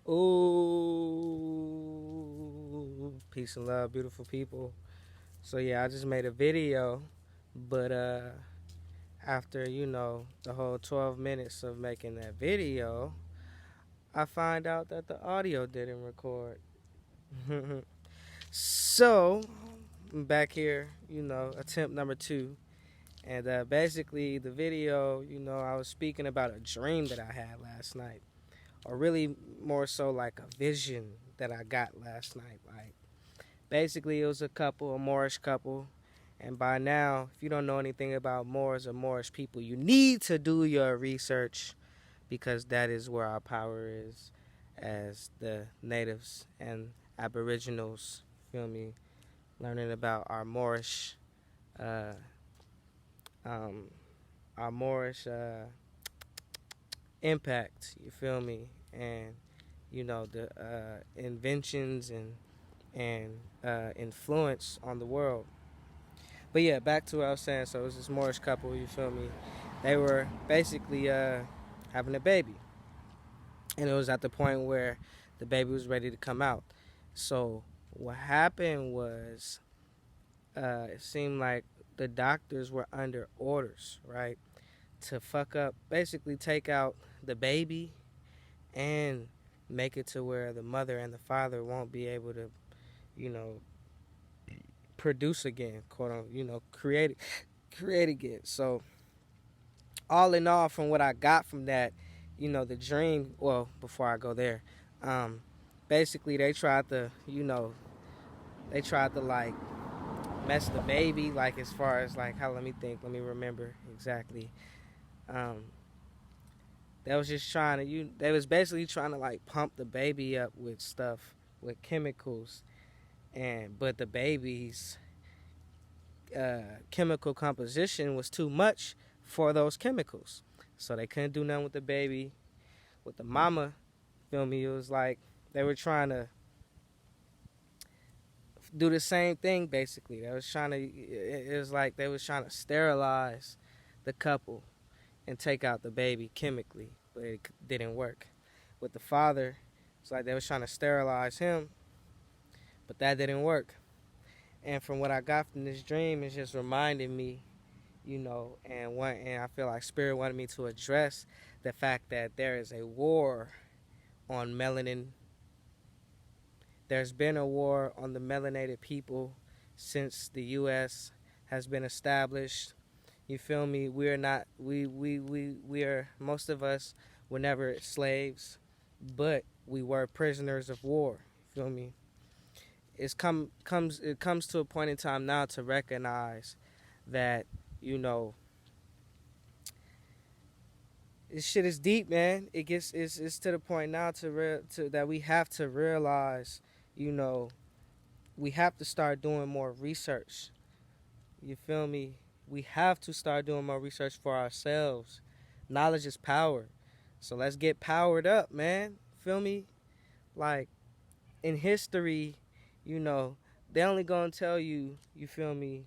Ooh, peace and love, beautiful people. So yeah, I just made a video, but after the whole 12 minutes of making that video, I find out that the audio didn't record. So I'm back here, attempt number two, and basically the video, I was speaking about a dream that I had last night, or really more so like a vision that I got last night, like. Basically, it was a couple, a Moorish couple. And by now, if you don't know anything about Moors or Moorish people, you need to do your research because that is where our power is as the natives and aboriginals, feel me, learning about uh, um, our Moorish impact, you feel me, and, the inventions and influence on the world. But yeah, back to what I was saying. So it was this Moorish couple, you feel me? They were basically having a baby. And it was at the point where the baby was ready to come out. So what happened was it seemed like the doctors were under orders, right? To fuck up, basically take out the baby and make it to where the mother and the father won't be able to, you know, produce again, quote unquote, create again. So all in all, from what I got from that, the dream. Well, before I go there, um, basically they tried to like mess the baby, like as far as like how. Let me think. Let me remember exactly. Um, they was just trying to They was basically trying to like pump the baby up with stuff with chemicals, and but the baby's chemical composition was too much for those chemicals. So they couldn't do nothing with the baby. With the mama, feel me, it was like they were trying to do the same thing basically. It was like they was trying to sterilize the couple and take out the baby chemically, but it didn't work. With the father, it's like they was trying to sterilize him, but that didn't work. And from what I got from this dream, it's just reminding me, and I feel like Spirit wanted me to address the fact that there is a war on melanin. There's been a war on the melanated people since the U.S. has been established. You feel me? We are not. We are. Most of us were never slaves, but we were prisoners of war. You feel me? It comes to a point in time now to recognize that you know this shit is deep, man. It's to the point now to that we have to realize, you know, we have to start doing more research. You feel me? We have to start doing more research for ourselves. Knowledge is power. So let's get powered up, man. Feel me? Like in history, you know, they only gonna tell you, you feel me,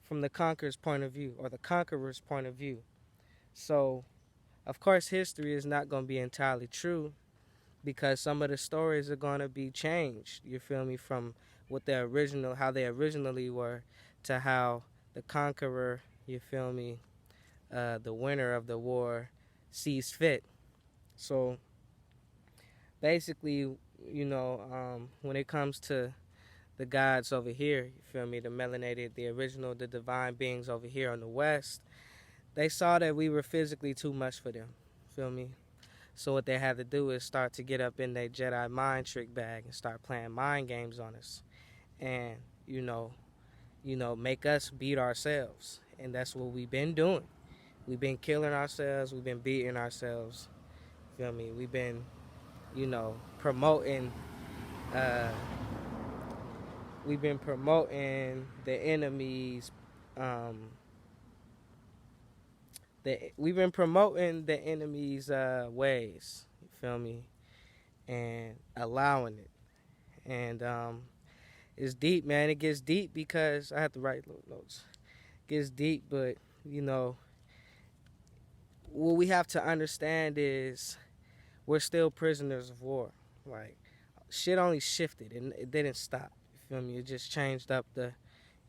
from the conqueror's point of view or the conqueror's point of view. So of course history is not gonna be entirely true because some of the stories are gonna be changed, you feel me, from how they originally were to how the conqueror, you feel me, the winner of the war sees fit. So basically, when it comes to the gods over here, you feel me, the melanated, the original, the divine beings over here on the west, they saw that we were physically too much for them. Feel me? So what they had to do is start to get up in their Jedi mind trick bag and start playing mind games on us, and make us beat ourselves. And that's what we've been doing. We've been killing ourselves. We've been beating ourselves. Feel me? We've been, promoting. Uh, we've been promoting the enemy's. We've been promoting the enemy's ways. You feel me? And allowing it. And it's deep, man. It gets deep because I have to write little notes. It gets deep, but what we have to understand is we're still prisoners of war. Like, shit only shifted and it didn't stop. You feel me? It just changed up the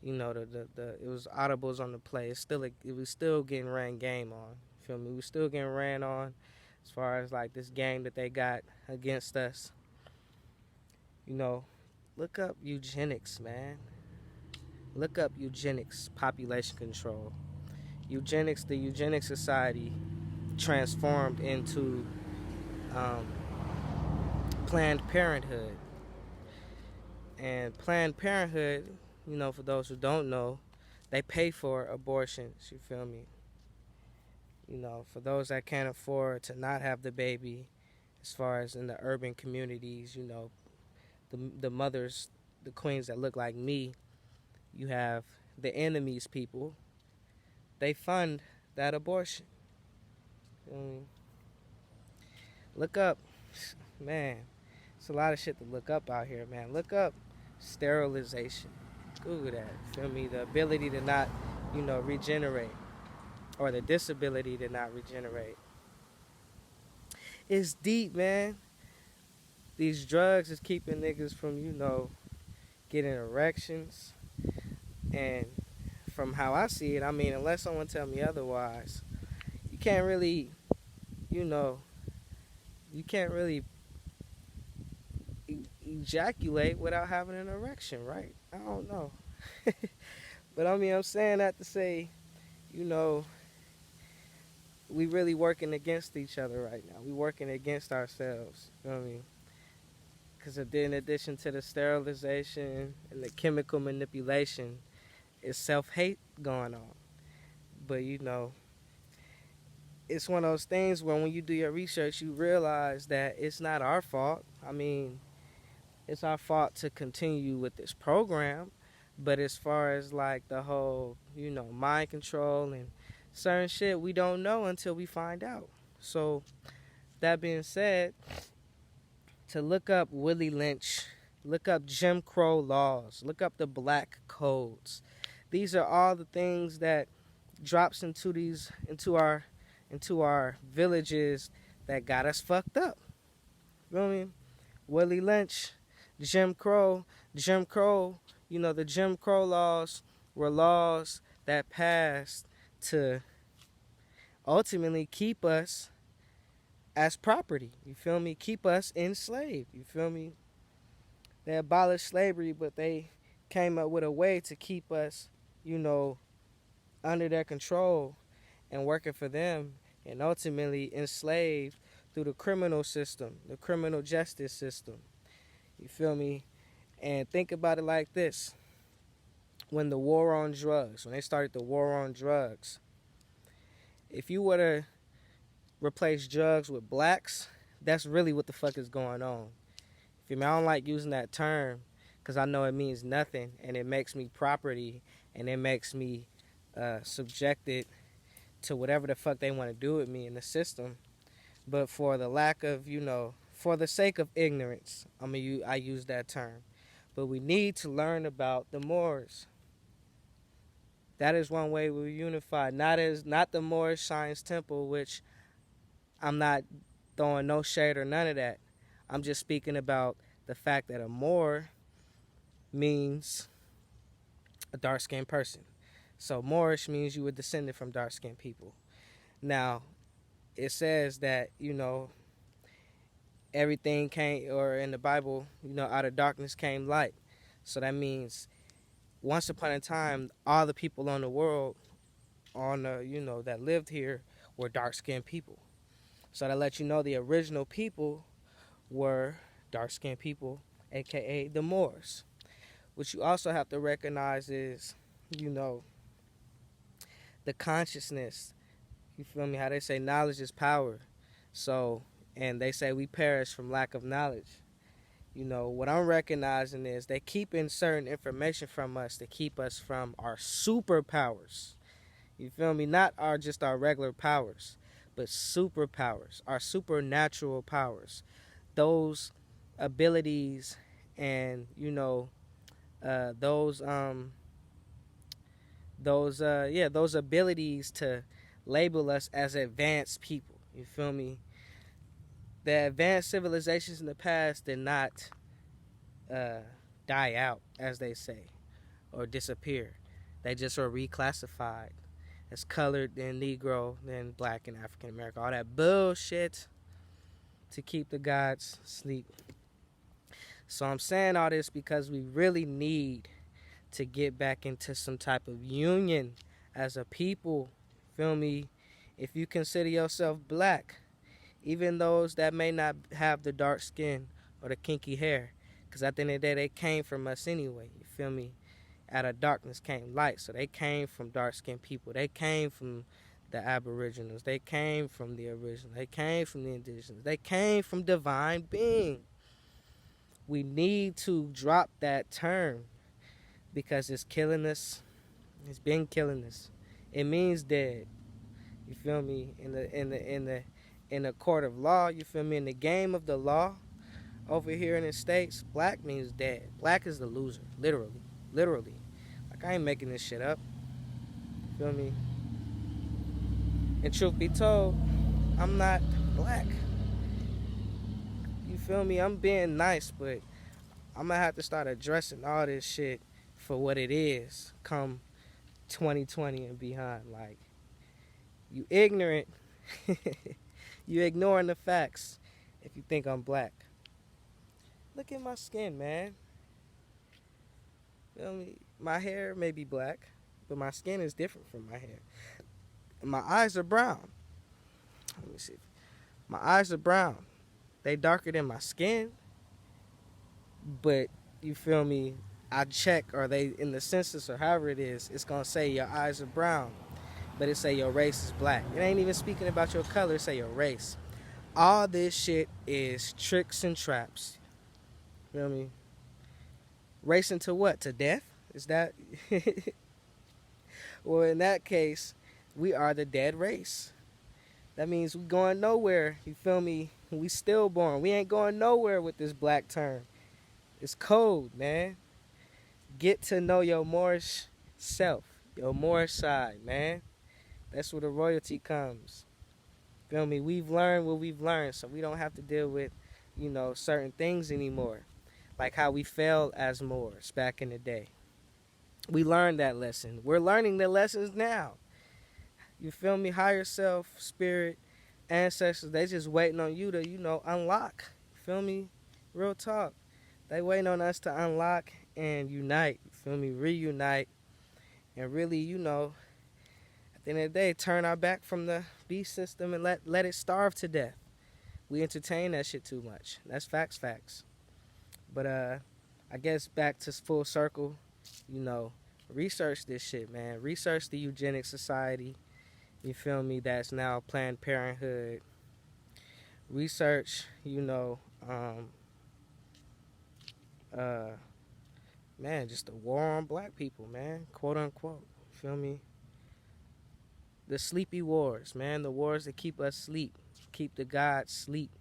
it was audibles on the play. It was still getting ran game on. You feel me? We was still getting ran on as far as like this game that they got against us. You know, look up eugenics, man. Look up eugenics, population control. The eugenics society transformed into um, Planned Parenthood. And Planned Parenthood, for those who don't know, they pay for abortions, you feel me? For those that can't afford to not have the baby, as far as in the urban communities, the mothers, the queens that look like me, you have the enemies people, they fund that abortion. Look up, man, it's a lot of shit to look up out here, man. Look up sterilization. Google that, feel me? The ability to not, regenerate, or the disability to not regenerate. It's deep, man. These drugs is keeping niggas from, getting erections. And from how I see it, I mean, unless someone tell me otherwise, you can't really, you can't really ejaculate without having an erection, right? I don't know. But I mean, I'm saying that to say, we really working against each other right now. We working against ourselves. You know what I mean? Because in addition to the sterilization and the chemical manipulation, it's self-hate going on. But it's one of those things where when you do your research, you realize that it's not our fault. I mean, it's our fault to continue with this program. But as far as like the whole, mind control and certain shit, we don't know until we find out. So that being said, to look up Willie Lynch, look up Jim Crow laws, look up the black codes. These are all the things that drops into our villages that got us fucked up. You know what I mean? Willie Lynch, Jim Crow, the Jim Crow laws were laws that passed to ultimately keep us as property. You feel me? Keep us enslaved. You feel me? They abolished slavery, but they came up with a way to keep us, under their control and working for them, and ultimately enslaved through the criminal system, the criminal justice system. You feel me? And think about it like this. When the war on drugs, when they started the war on drugs, if you were to replace drugs with blacks, that's really what the fuck is going on. I don't like using that term because I know it means nothing, and it makes me property, and it makes me subjected to whatever the fuck they want to do with me in the system. But for the lack of, for the sake of ignorance, I use that term. But we need to learn about the Moors. That is one way we unify. Not the Moorish Science Temple, which I'm not throwing no shade or none of that. I'm just speaking about the fact that a Moor means a dark-skinned person. So Moorish means you were descended from dark-skinned people. Now, it says that, everything came, or in the Bible, out of darkness came light. So that means once upon a time, all the people on the world, that lived here were dark-skinned people. So that lets you know the original people were dark-skinned people, aka the Moors. What you also have to recognize is, the consciousness. You feel me? How they say knowledge is power. So, and they say we perish from lack of knowledge. What I'm recognizing is they keeping certain information from us to keep us from our superpowers. You feel me? Not just our regular powers, but superpowers, our supernatural powers. Those abilities and, those abilities to label us as advanced people. You feel me? the advanced civilizations in the past did not uh, die out, as they say, or disappear. They just were reclassified as colored, then Negro, then Black and African American. All that bullshit to keep the gods asleep. So I'm saying all this because we really need to get back into some type of union as a people. Feel me? If you consider yourself black, even those that may not have the dark skin or the kinky hair, because at the end of the day, they came from us anyway. You feel me? Out of darkness came light. So they came from dark-skinned people. They came from the aboriginals. They came from the original. They came from the indigenous. They came from divine being. We need to drop that term because it's killing us. It's been killing us. It means dead. You feel me? In the court of law, you feel me? In the game of the law, over here in the States, black means dead. Black is the loser, literally. Literally. Like, I ain't making this shit up. Feel me? And truth be told, I'm not black. You feel me? I'm being nice, but I'm gonna have to start addressing all this shit for what it is come 2020 and beyond. Like, you ignorant. You ignoring the facts if you think I'm black. Look at my skin, man. Feel me? My hair may be black, but my skin is different from my hair. And my eyes are brown. Let me see. My eyes are brown. They darker than my skin, but you feel me? I check, or they in the census or however it is, it's gonna say your eyes are brown, but it say your race is black. It ain't even speaking about your color. It say your race. All this shit is tricks and traps. Feel me? Racing to what? To death? Is that? Well, in that case, we are the dead race. That means we going nowhere. You feel me? We stillborn. We ain't going nowhere with this black term. It's code, man. Get to know your Moorish self, your Moorish side, man. That's where the royalty comes. Feel me? We've learned what we've learned, so we don't have to deal with, certain things anymore. Like how we failed as Moors back in the day. We learned that lesson. We're learning the lessons now. You feel me? Higher self, spirit, ancestors, they just waiting on you to, unlock. You feel me? Real talk. They waiting on us to unlock and unite. You feel me? Reunite. And really, at the end of the day, turn our back from the beast system and let it starve to death. We entertain that shit too much. That's facts. But I guess back to full circle, research this shit, man. Research the eugenic society. You feel me? That's now Planned Parenthood. Research, man, just the war on black people, man, quote unquote. Feel me? The sleepy wars, man, the wars that keep us asleep, keep the gods asleep.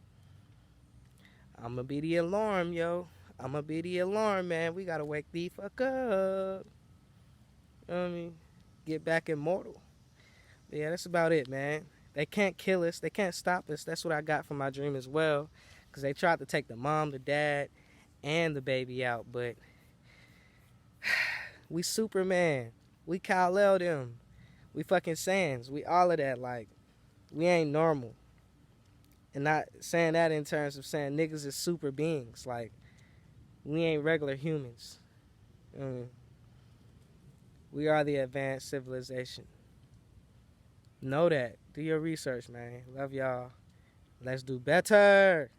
I'ma be the alarm, yo. I'ma be the alarm, man. We gotta wake the fuck up. You know what I mean? Get back immortal. But yeah, that's about it, man. They can't kill us. They can't stop us. That's what I got from my dream as well. Because they tried to take the mom, the dad, and the baby out. But we Superman. We Kal-El them. We fucking Sans. We all of that. Like, we ain't normal. And not saying that in terms of saying niggas is super beings. Like, we ain't regular humans. We are the advanced civilization. Know that. Do your research, man. Love y'all. Let's do better.